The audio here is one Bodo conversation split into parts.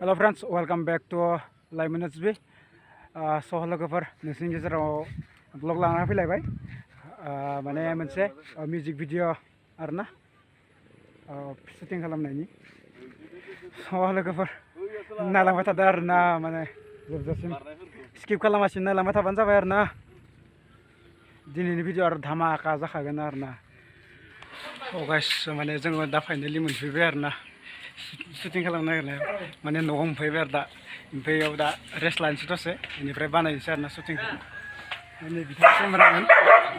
Hello friends, welcome back to Layman HB. So लोगोफोर नोंसिनि गेजेराव ब्लग लाना फैलायबाय माने मोनसे मिउजिक भिडिअ आरोना शुटिं खालामनायनि so लोगोफोर नायलांबाय थादो आरोना माने जोबजासिम स्किप खालामासिनो नायलांबाय थाबानो जाबाय आरोना दिनैनि भिडिअ आरो धामाका जाखागोन आरोना गाइस माने जोङो दा फाइनालि मोनफैबाय आरोना शुटिं खालामनो नागिरनायाव माने न'आव मोनफैबाय आरो दा ओमफ्राय बेयाव दा रेस्ट लानोसै दसे बेनिफ्राय बानायनोसै आरोना शुटिंखौ नै बिथाङा केमेरामेन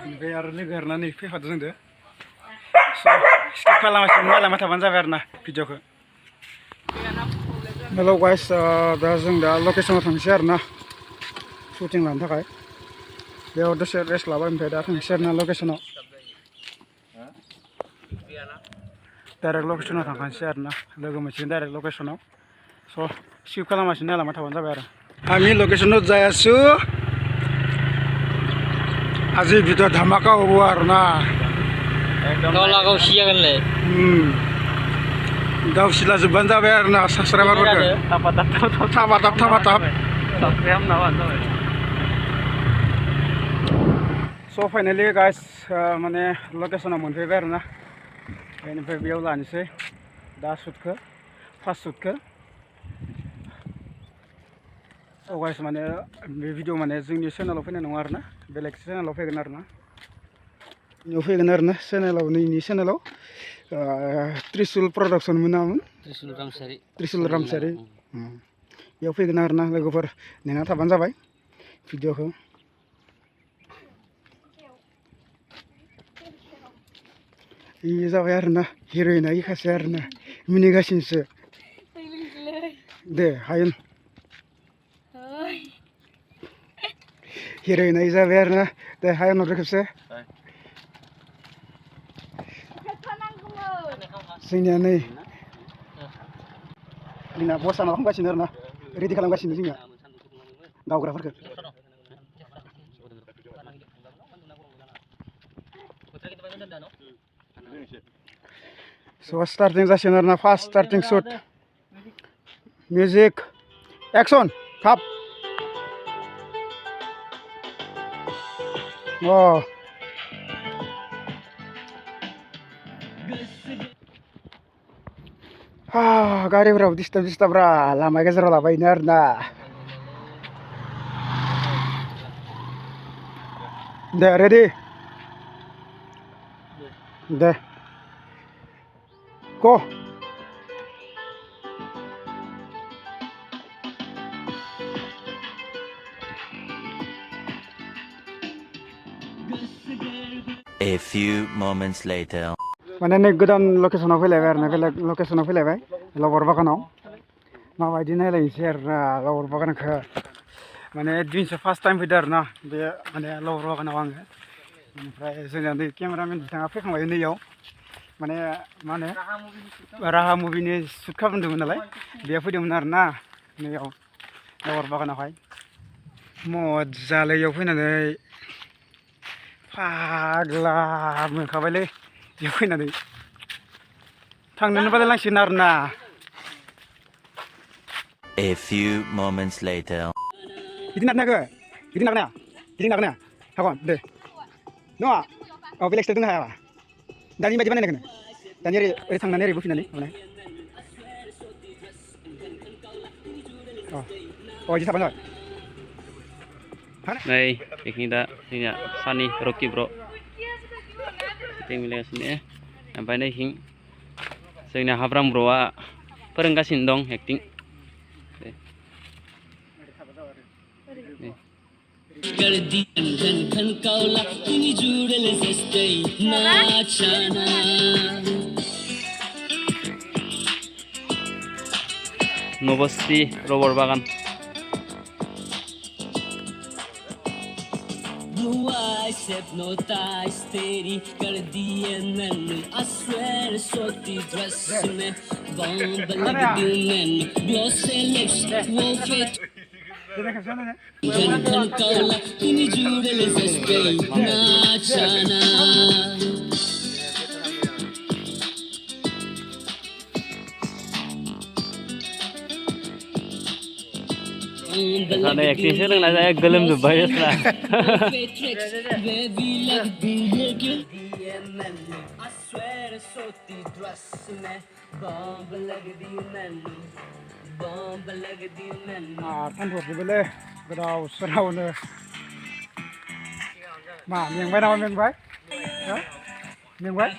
ओमफ्राय आरो लोगो आरोना नै फैफादो जोंदो स्किप खालामासिनो नायलांबाय थाबानो जाबाय आरोना भिडिअखौ हेलौ गाइस दा जों दा लकेसनाव थांसै आरोना शुटिं लानो थाखाय बेयाव दसे रेस्ट लाबाय ओमफ्राय दा थांसै आरोना लकेसनाव डाइरेक्ट लकेसनाव थांखानोसै आरोना लोगो मोनसिगोन डाइरेक्ट लकेसनाव स' स्किप खालामासिनो नायलांबाय थाबानो जाबाय आरो आंनि लकेसनाव जायासु আজি ভিডিঅ ধামাকা হ'ব आरोना एकदम गावला गावसि जागोनलै गावसिला जोबबानो जाबाय आरोना साबस्क्राइबारफोरखौ थाबा स' फाइनालि गाइस माने लकेसनाव मोनफैबाय आरोना बेनिफ्राय बेयाव लानोसै दा शुटखौ फार्स्ट शुटखौ गाइस माने बे भिडिअ माने जोंनि चेनेलाव फैनाय नङा आरोना बेलेग चेनेलाव फैगोन आरोना बेयाव फैगोन आरोना चेनेलाव नैनि चेनेलाव त्रिशुल प्रडाक्सनमोन नामोन त्रिशुल रामसारि बेयाव फैगोन आरोना लोगोफोर नेना थाबानो जाबाय भिडिअखौ ये जाबाय आरोना हिर'इना इखासै आरोना मिनिगासिनोसो दे हायन हिर'इना जाबाय आरोना दे हायन हरदो खेबसे जोंनिया नै जोंना बसआ माबा खालामगासिनो आरोना रेडि खालामगासिनो जोंनिया गावग्राफोरखौ So starting जासिगोन आरोना first starting shot music action काप गारिफोराबो दिस्टार्बरा लामा गेजेराव लाबायनो आरोना दे रेडि दे Go. A few moments later. माने नै गोदान लकेसनाव फैलायबाय आरोना बेलेग लकेसनाव फैलायबाय लबर बागानाव माबायदि नायलायनोसै आरोना लबर बागानखौ माने दिनैसो फार्स्ट टाइम फैदो आरोना बे माने लबर बागानाव आङो ओमफ्राय जोंना नै केमेरामेन बिथाङा फैखांबाय नैयाव माने मा होनो राहा मुभिनि शुट खालामदोंमोन नालाय बेयाव फैदोंमोन आरोना नैयाव लबर बागानावहाय मजालै बेयाव फैनानै फाग्ला मोनखाबायलै बेयाव फैनानै थांनोनो बादायलांसिगोन आरोना A few moments later. गिदिंनो हागोन गिदिंनो हागोन दे नङा बेलेग स्टाइल दोंनो हायाबा दानि बायदि बानायनांगोन दानि ओरै थांनानै ओरै बोफिननानै माने इदि थाबानो जाबाय नै बेखिनि दा जोंनिया सानि रकि ब्र' शुटिं मिलायगासिनो ओमफ्राय नै हिं जोंनिया हाब्राम ब्र'आ फोरोंगासिनो दं एक्टिं नबस्ति रबर बागान hypnotize तेरी कर दिए मैंने I swear सोती ड्रेस में बॉम्ब लग दी मैंने ग्लोसी लिप्स वो फिट घन घन काला तुनी जुड़े सस्ते नाचना Sana acting sering lah saya gelem tuh bayar lah. Baby लगती है क्यों दिए मैंने I swear सोती dress में bomb लगती मैंने bomb लगती मैंने Than thuộc về lê cái đầu sờ đầu nữa mà miếng váy nào miếng váy đó miếng váy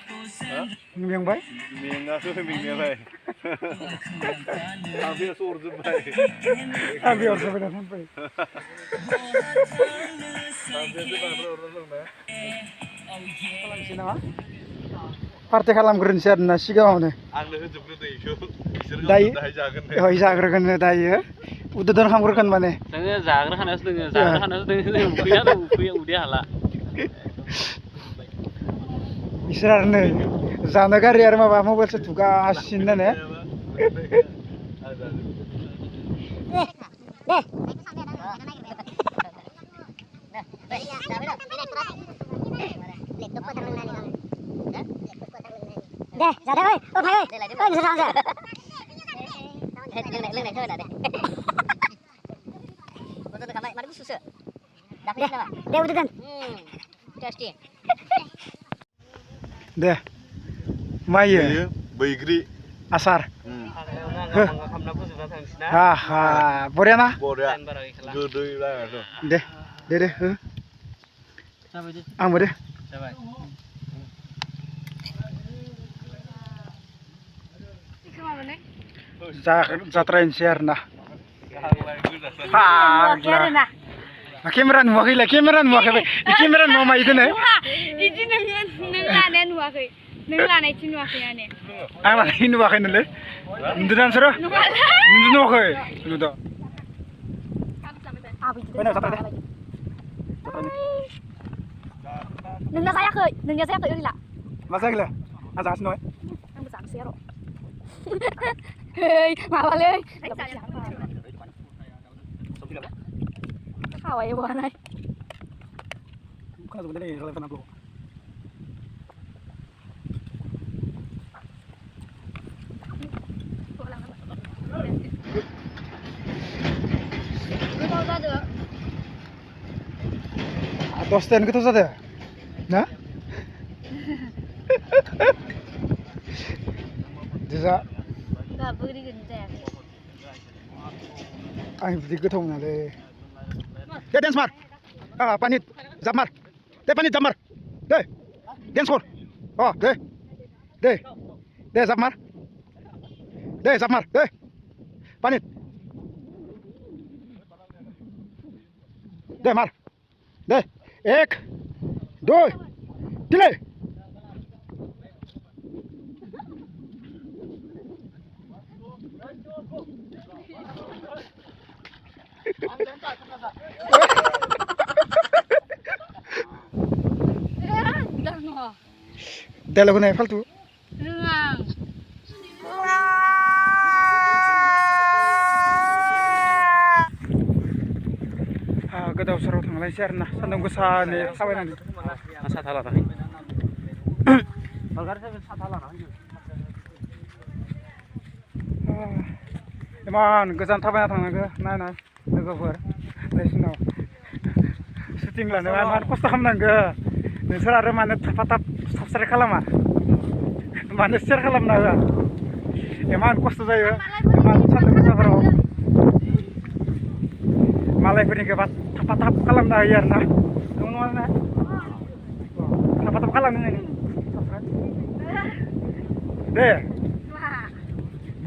miếng váy Miếng số miếng vậy. Abi sordu bay. abi orada böyle sampai Abi de ben orada ne? kalam sini mah partai kalam keren sih ada sigaw nih Anlı hıcıbını da işo. Dai- Daha jagan. oh iya keren dah udah dan kamu keren mana Saya zagar kan harus dengan zagar kan harus dengan bukunya udah lah. Israr nih zana kari ya mah mau buat setuga asin nih Deh, ra đây ơi, ôi thầy ơi, ơi sao ra? Lên này thôi là đây. Betul tuh kamar, mari susu. Dapat apa? Deh udah kan. Tasty. deh Maya Baygri. asar haha boleh na Boria. Jodoh lah. deh deh ang mo deh Zatrain share na Kemeran mo kila kemeran mo kabe kemeran mo mai dene Ini nenglah nuakai, nenglah naik cinu aku ya nih. ang la hinu ba kanile ndudan sero ndu no kay ndu Mana satu deh Nenglah saya ke ini lah. masa gila asa asno Yang besar zero. Hei, malah leh. Kawai bukan nih. kana sebenarnya kalau tanah blo dosten gitu saja nah bisa Gak beri genteng. ang di ketong na le ya dance mar panit zamar panit zamar dance for oh zamar zamar panit mar एक दो तीन dialog này फालतू godaw saraw थांलायसै आरोना सान्दुं गोसानि थाबायनानै Asa thala tahi. इमान गोजान थाबायना थांनांगौ नायनाय लोगोफोर नोंसिनाव शुटिं लानो इमान खस्थ' खालामनांगौ नोंसोर आरो मानो थाफा थाब साबस्क्राइब खालामा मानो शेयार खालामना होआ इमान खस्थ' जायो इमान सान्दुं गोसाफोराव मालायफोरनिखौ थाफा थाब खालामना होयो आरोना नङा ना थाफा थाब खालामनो होयो दे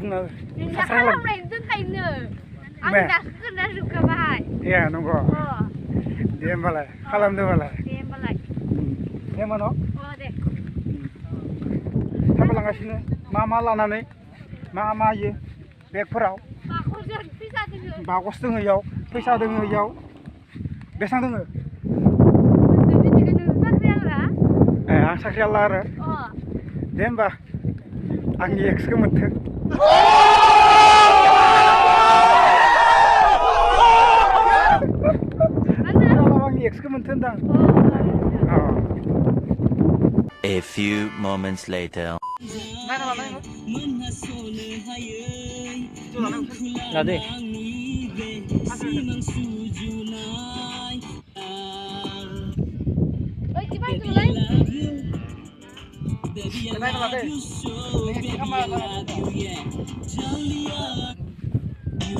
बुंना Kalau lain tuh kayaknya, aku dah kena suka bahaya. iya nunggu dia balai kalam dia balai Dia balai. dia mana Oh deh. थाबायलांगासिनो मा लानानै मा इयो बेगफोराव Aku jadi bisa tuh. बाकस दोङो इयाव फैसा दोङो इयाव बेसां दोङो Jadi juga dulu sakit lah. आं साख्रि आला आरो Oh. दे होमबा आंनि एक्सखौ मोनथों आंनि एक्सखौ मोनथों होनदां A few moments later. Lade. Siman sujunan Baby I love you Baby I love you so Baby I love you yeah Jauh you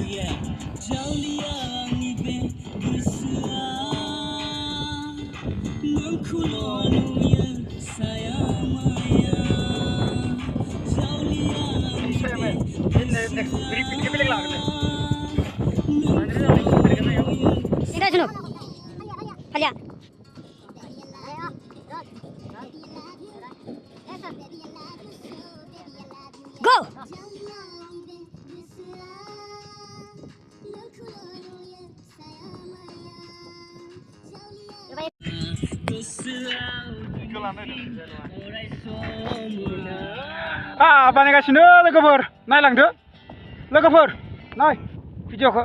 yeah Jauh ni be bersuah Mengkulonu ya sayang maya Jauh ni Sini dulu. Kalian. Go. बानायगासिनो लोगोफोर नायलांदो लोगोफोर नाय भिडिअखौ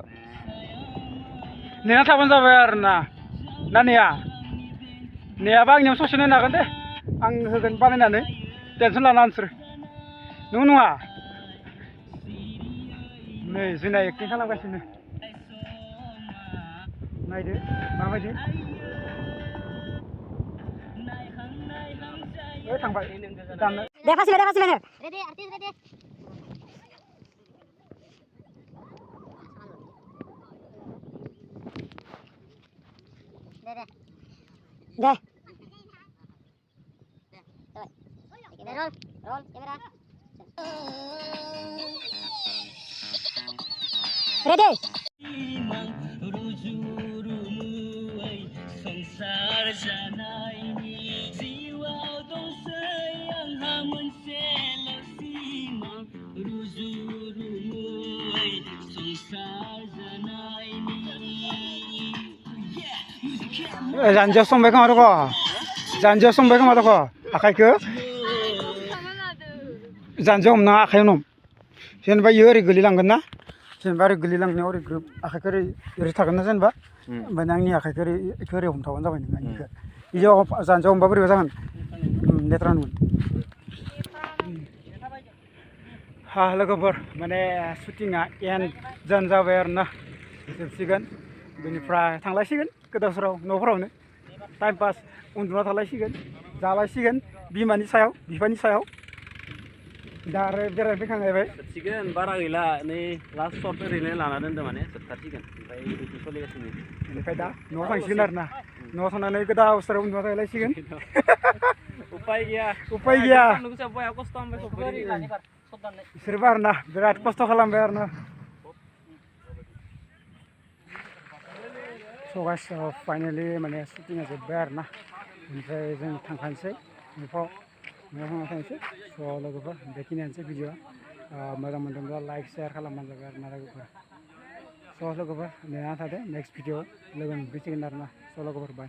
नेना थाबानो जाबाय आरोना ना नेयाबा आंनियाव ससे नायनो हागोन दे आं होगोन बानायनानै टेनसन लाना नोंसोर नङा नै जोंना एक्टिं खालामगासिनो नायदो माबायदि थांबाय दाननो दे फासिलाय रेडि आर्टिस्ट रेडि दे roll kamera ready Sangsar janai jiwa dong sayang hamun selesima rujurumui sangsar janai जानजियाव संबाय खोमा दख जानजियाव संबाय खोमा दख आखाइखौ जानजियाव हमना आखाइयाव हम जेनेबा इयो ओरै गोलैलांगोन ना जेनेबा ओरै गोलैलांनायाव ओरै ग्रोब आखाइखौ ओरै थागोन ना जेनेबा ओमफ्राय आंनि आखाइखौ ओरै हमथाबानो जाबाय नों आंनिखौ इयाव जानजियाव हमबा बोरैबा जागोन लेथ्रा नुगोन हा लोगोफोर माने शुटिंआ एन्ड जानो जाबाय आरोना जोबसिगोन बेनिफ्राय थांलायसिगोन गोदाव सोराव न'फोरावनो टाइम पास उन्दुना थालायसिगोन जालायसिगोन बिमानि सायाव बिफानि सायाव दा आरो बेरायनो फैखांलायबाय जोबसिगोन बारा गैला नै लास्ट शट ओरैनो लाना दोनदों माने जोबथारसिगोन ओमफ्राय बिदि सोलिगासिनो बेनिफ्राय दा न'आव थांसिगोन आरोना न'आव थांनानै गोदाव सोराव उन्दुना थालायसिगोन उपाय गैया खस्थ' बिसोरबो आरोना बिराद खस्थ' खालामबाय आरोना गाइस फाइनालि माने शुटिंआ जोब्बाय आरोना ओमफ्राय जों थांखानोसै न'आव थांनोसै स' लोगोफोर बेखिनियानोसै भिडिअ'आ मोजां मोनदोंब्ला लाइक शेयार खालामबानो जाबाय आरोना लोगोफोर स' लोगोफोर नेना थादो नेक्स्ट भिडिअ लोगो मोनफैसिगोन आरोना स' लोगोफोर बाय